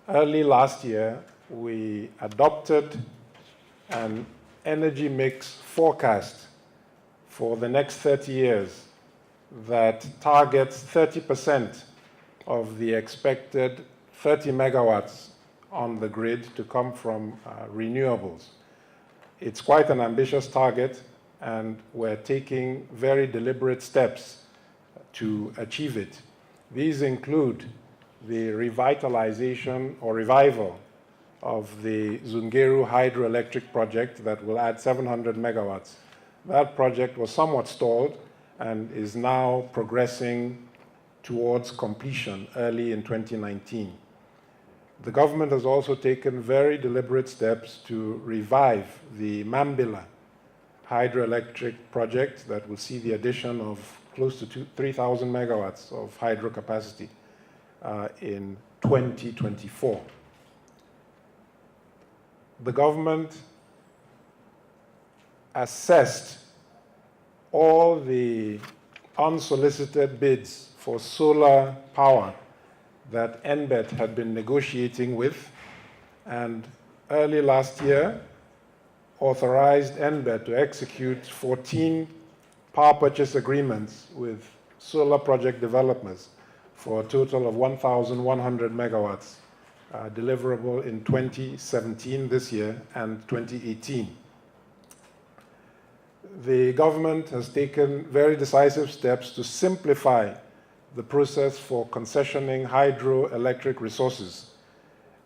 Early last year, we adopted an energy mix forecast for the next 30 years that targets 30% of the expected 30 megawatts on the grid to come from renewables. It's quite an ambitious target, and we're taking very deliberate steps to achieve it. These include the revitalization or revival of the Zungeru hydroelectric project that will add 700 megawatts. That project was somewhat stalled and is now progressing towards completion early in 2019. The government has also taken very deliberate steps to revive the Mambila hydroelectric project that will see the addition of close to 3,000 megawatts of hydro capacity in 2024. The government assessed all the unsolicited bids for solar power that NBET had been negotiating with, and early last year authorized NBET to execute 14 power purchase agreements with solar project developers for a total of 1,100 megawatts, deliverable in 2017, this year, and 2018. The government has taken very decisive steps to simplify the process for concessioning hydroelectric resources.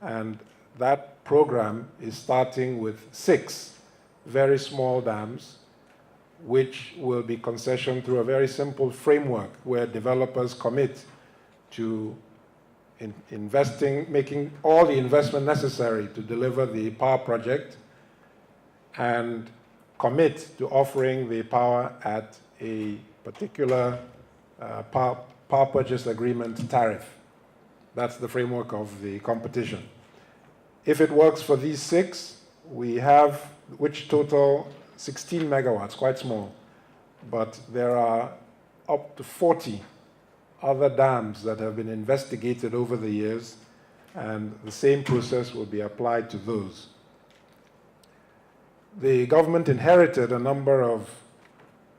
And that program is starting with 6 very small dams, which will be concessioned through a very simple framework where developers commit to making all the investment necessary to deliver the power project, and commit to offering the power at a particular power purchase agreement tariff. That's the framework of the competition. If it works for these 6, we have, which total 16 megawatts, quite small, but there are up to 40 other dams that have been investigated over the years, and the same process will be applied to those. The government inherited a number of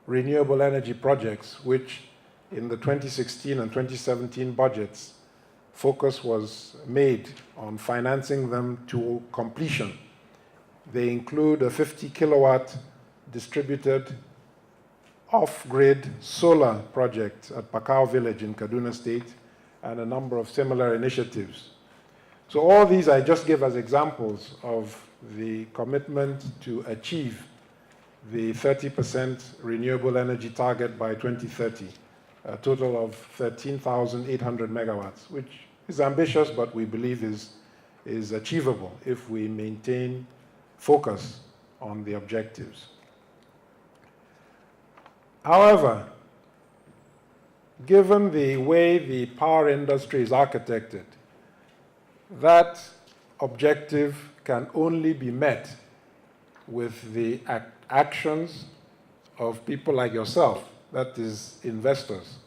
renewable energy projects, which in the 2016 and 2017 budgets, focus was made on financing them to completion. They include a 50 kilowatt distributed off-grid solar project at Pakao Village in Kaduna State, and a number of similar initiatives. So all these I just give as examples of the commitment to achieve the 30% renewable energy target by 2030, a total of 13,800 megawatts, which is ambitious, but we believe is achievable if we maintain focus on the objectives. However, given the way the power industry is architected, that objective can only be met with the actions of people like yourself, that is, investors.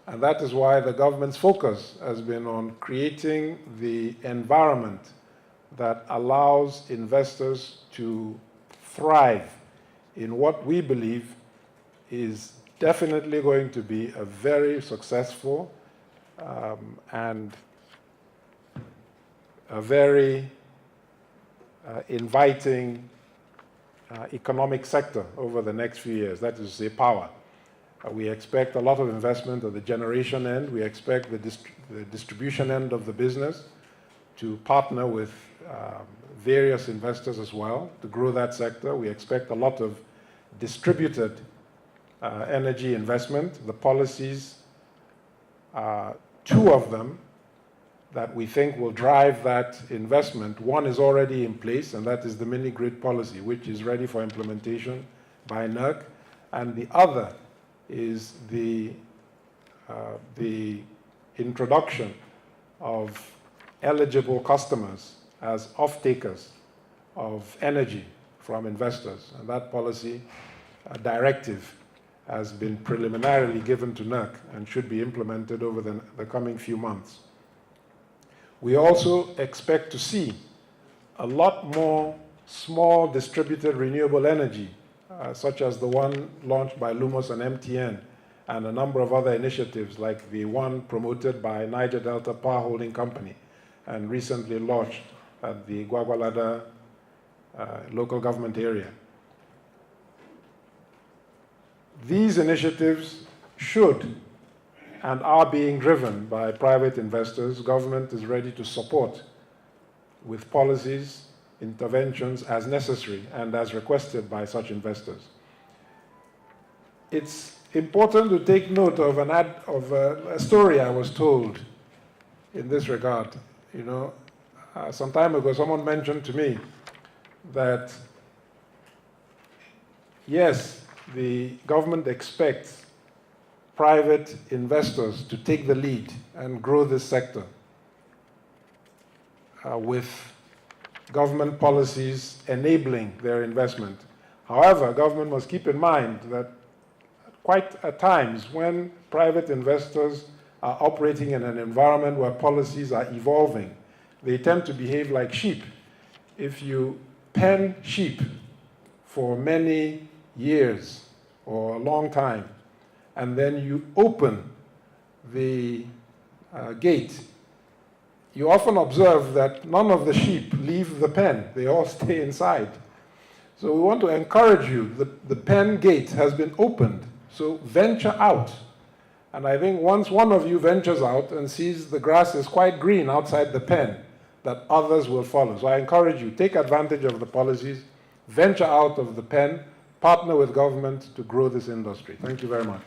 And that is why the government's focus has been on creating the environment that allows investors to thrive in what we believe is definitely going to be a very successful and a very inviting economic sector over the next few years. That is to say, power. We expect a lot of investment at the generation end. We expect the distribution end of the business to partner with various investors as well to grow that sector. We expect a lot of distributed energy investment. The policies, 2 of them that we think will drive that investment. One is already in place, and that is the mini-grid policy, which is ready for implementation by NERC. And the other is the introduction of eligible customers as off-takers of energy from investors. And that policy directive has been preliminarily given to NERC and should be implemented over the coming few months. We also expect to see a lot more small distributed renewable energy, such as the one launched by Lumos and MTN, and a number of other initiatives like the one promoted by Niger Delta Power Holding Company and recently launched at the Gwagwalada local government area. These initiatives should and are being driven by private investors. Government is ready to support with policies, interventions as necessary and as requested by such investors. It's important to take note of a story I was told in this regard. You know, some time ago, someone mentioned to me that, yes, the government expects private investors to take the lead and grow this sector with government policies enabling their investment. However, government must keep in mind that quite at times when private investors are operating in an environment where policies are evolving, they tend to behave like sheep. If you pen sheep for many years or a long time, and then you open the gate, you often observe that none of the sheep leave the pen. They all stay inside. So we want to encourage you. The pen gate has been opened, so venture out. And I think once one of you ventures out and sees the grass is quite green outside the pen, that others will follow. So I encourage you, take advantage of the policies, venture out of the pen, partner with government to grow this industry. Thank you very much.